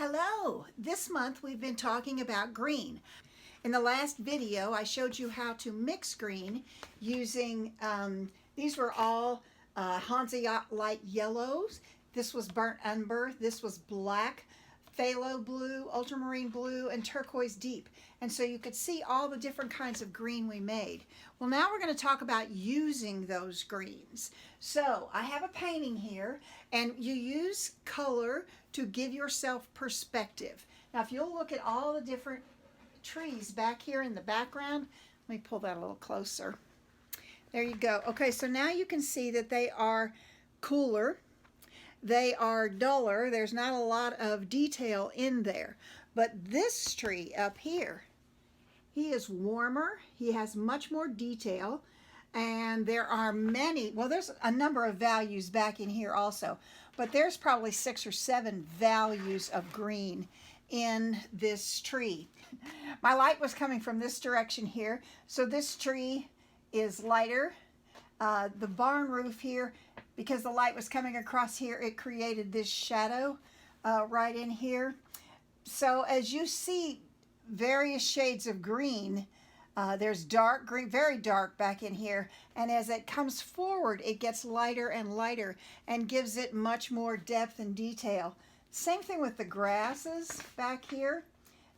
Hello! This month we've been talking about green. In the last video I showed you how to mix green using, these were all Hansa light yellows. This was burnt umber, this was black, phthalo blue, ultramarine blue, and turquoise deep. And so you could see all the different kinds of green we made. Well, now we're going to talk about using those greens. So I have a painting here, and you use color to give yourself perspective. Now if you'll look at all the different trees back here in the background, let me pull that a little closer. There you go. Okay, so now you can see that they are cooler. They are duller. There's not a lot of detail in there. But this tree up here, he is warmer. He has much more detail. And there are many, well, there's a number of values back in here also. But there's probably 6 or 7 values of green in this tree. My light was coming from this direction here. So this tree is lighter. The barn roof here, because the light was coming across here, it created this shadow right in here. So as you see various shades of green, there's dark green, very dark back in here, and as it comes forward it gets lighter and lighter and gives it much more depth and detail. Same thing with the grasses back here,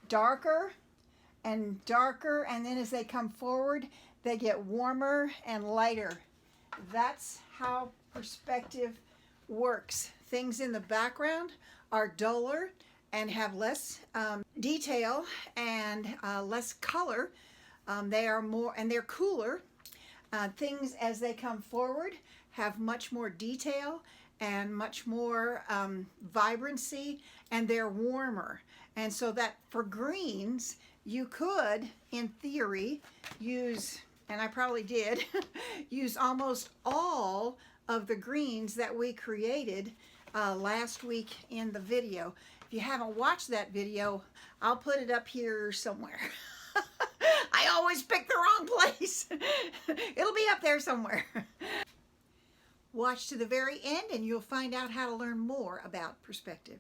darker and darker, and then as they come forward they get warmer and lighter. That's how perspective works. Things in the background are duller and have less detail and less color. They are more, and they're cooler. Things as they come forward have much more detail and much more vibrancy, and they're warmer. And so that for greens, you could, in theory, use, and I probably did, use almost all of the greens that we created last week in the video. If you haven't watched that video, I'll put it up here somewhere. I always pick the wrong place. It'll be up there somewhere. Watch to the very end and you'll find out how to learn more about perspective.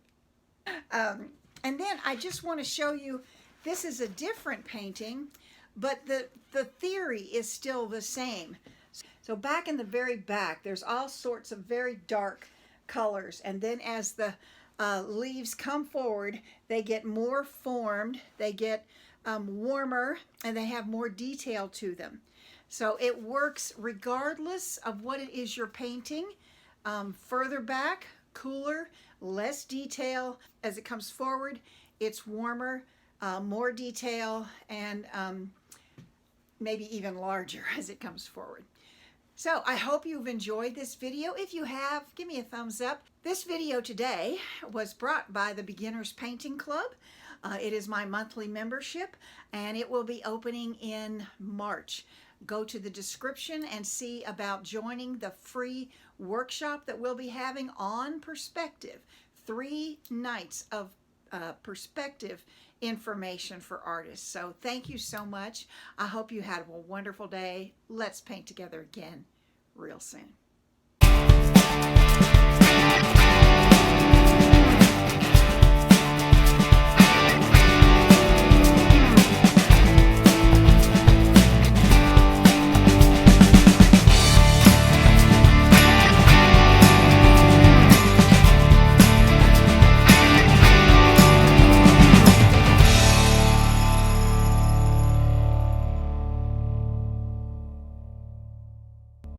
And then I just want to show you, this is a different painting, but the theory is still the same. So back in the very back, there's all sorts of very dark colors, and then as the leaves come forward, they get more formed, they get warmer, and they have more detail to them. So it works regardless of what it is you're painting. Further back, cooler, less detail. As it comes forward, it's warmer, more detail, and maybe even larger as it comes forward. So I hope you've enjoyed this video. If you have, give me a thumbs up. This video today was brought by the Beginners Painting Club. It is my monthly membership, and it will be opening in March. Go to the description and see about joining the free workshop that we'll be having on perspective. 3 nights of perspective information for artists. So thank you so much. I hope you had a wonderful day. Let's paint together again real soon.